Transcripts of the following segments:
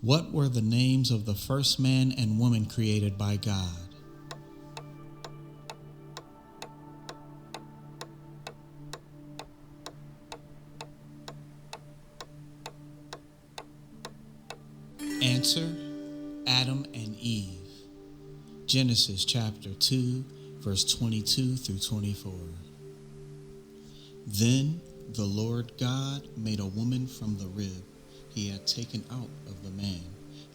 What were the names of the first man and woman created by God? Answer: Adam and Eve. Genesis chapter 2, verse 22 through 24. Then the Lord God made a woman from the rib he had taken out of the man,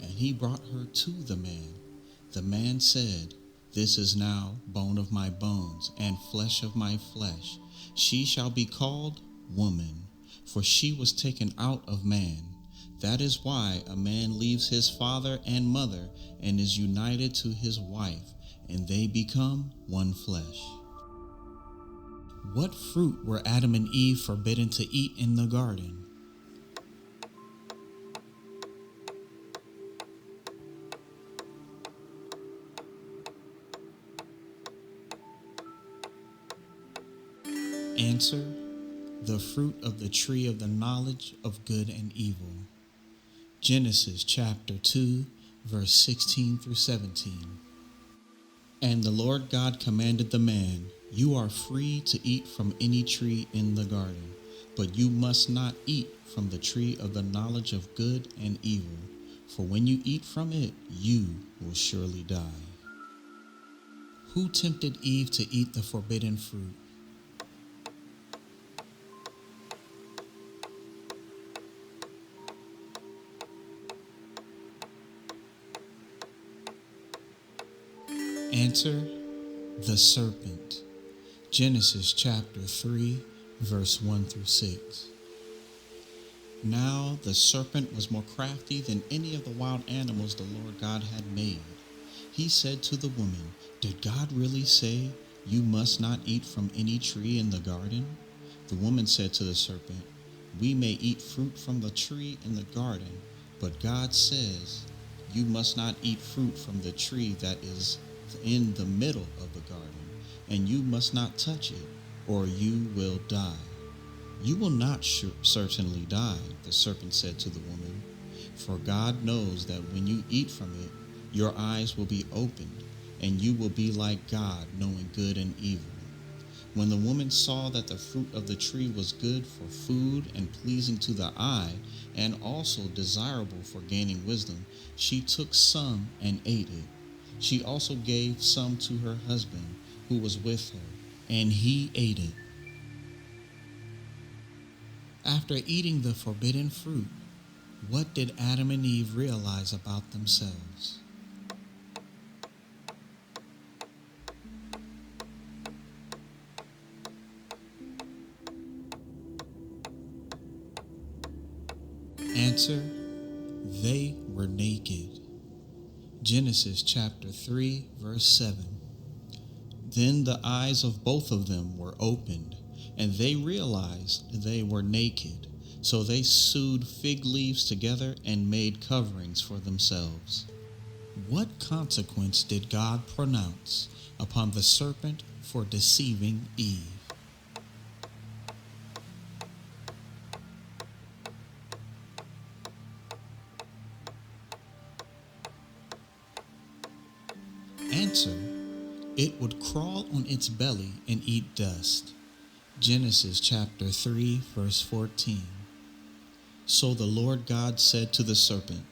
and he brought her to the man. The man said, "This is now bone of my bones and flesh of my flesh. She shall be called woman, for she was taken out of man. That is why a man leaves his father and mother and is united to his wife, and they become one flesh." What fruit were Adam and Eve forbidden to eat in the garden? Answer: the fruit of the tree of the knowledge of good and evil. Genesis chapter 2, verse 16 through 17. And the Lord God commanded the man, "You are free to eat from any tree in the garden, but you must not eat from the tree of the knowledge of good and evil, for when you eat from it, you will surely die." Who tempted Eve to eat the forbidden fruit? Answer: the serpent. Genesis chapter 3, verse 1 through 6. Now the serpent was more crafty than any of the wild animals the Lord God had made. He said to the woman, "Did God really say, 'You must not eat from any tree in the garden'?" The woman said to the serpent, "We may eat fruit from the tree in the garden, but God says, 'You must not eat fruit from the tree that is in the middle of the garden, and you must not touch it, or you will die.'" "You will not certainly die," the serpent said to the woman, "for God knows that when you eat from it, your eyes will be opened, and you will be like God, knowing good and evil." When the woman saw that the fruit of the tree was good for food and pleasing to the eye, and also desirable for gaining wisdom, she took some and ate it. She also gave some to her husband who was with her, and he ate it. After eating the forbidden fruit, what did Adam and Eve realize about themselves? Answer: they were naked. Genesis chapter 3, verse 7. Then the eyes of both of them were opened, and they realized they were naked. So they sewed fig leaves together and made coverings for themselves. What consequence did God pronounce upon the serpent for deceiving Eve? Answer: it would crawl on its belly and eat dust. Genesis chapter 3, verse 14. So the Lord God said to the serpent,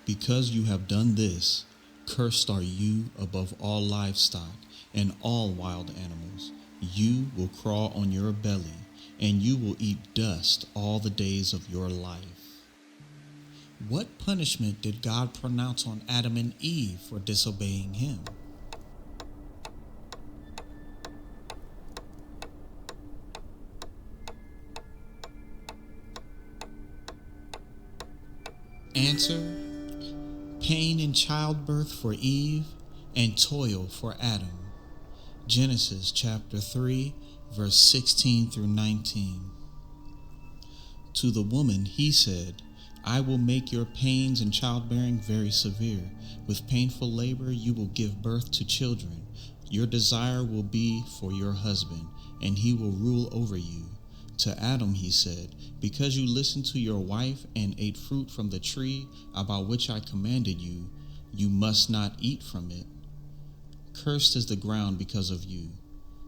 "Because you have done this, cursed are you above all livestock and all wild animals. You will crawl on your belly, and you will eat dust all the days of your life." What punishment did God pronounce on Adam and Eve for disobeying him? Answer: pain in childbirth for Eve and toil for Adam. Genesis chapter 3, verse 16 through 19. To the woman he said, "I will make your pains in childbearing very severe. With painful labor you will give birth to children. Your desire will be for your husband, and he will rule over you. To Adam he said, "Because you listened to your wife and ate fruit from the tree about which I commanded you, you must not eat from it. Cursed is the ground because of you.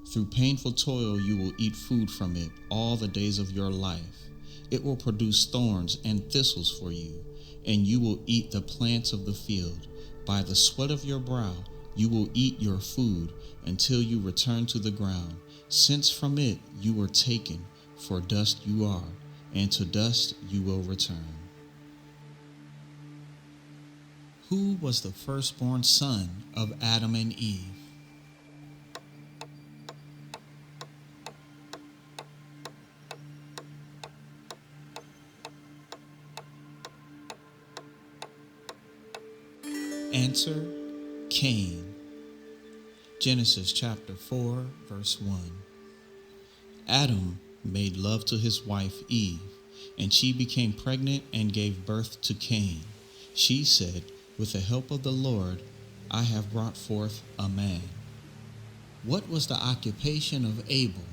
Through painful toil you will eat food from it all the days of your life. It will produce thorns and thistles for you, and you will eat the plants of the field. By the sweat of your brow you will eat your food until you return to the ground, since from it you were taken, for dust you are, and to dust you will return." Who was the firstborn son of Adam and Eve? Answer: Cain. Genesis chapter 4, verse 1. Adam made love to his wife Eve, and she became pregnant and gave birth to Cain. She said, "With the help of the Lord, I have brought forth a man." What was the occupation of Abel,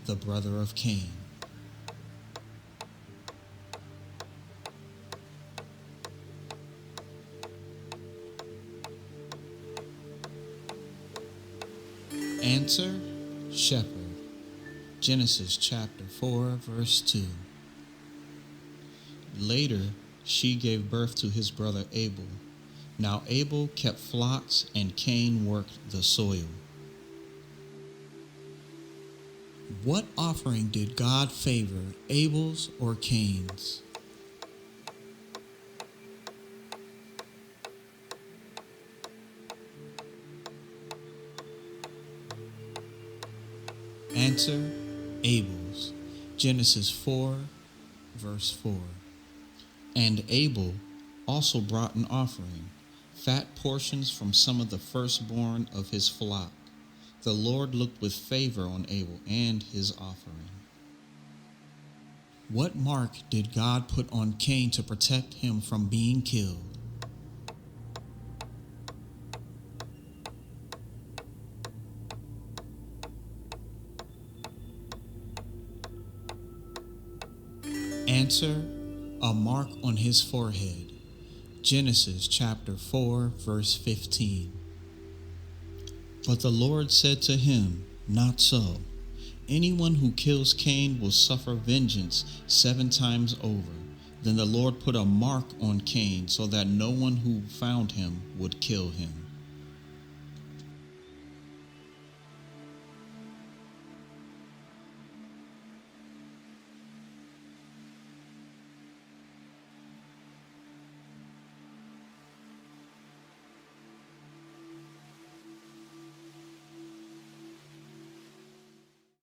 the brother of Cain? Answer: shepherd. Genesis chapter 4, verse 2. Later, she gave birth to his brother Abel. Now Abel kept flocks, and Cain worked the soil. What offering did God favor, Abel's or Cain's? Answer: Abel's. Genesis 4, verse 4. And Abel also brought an offering, fat portions from some of the firstborn of his flock. The Lord looked with favor on Abel and his offering. What mark did God put on Cain to protect him from being killed? Answer: a mark on his forehead. Genesis chapter 4, verse 15. But the Lord said to him, "Not so. Anyone who kills Cain will suffer vengeance 7 times over." Then the Lord put a mark on Cain so that no one who found him would kill him.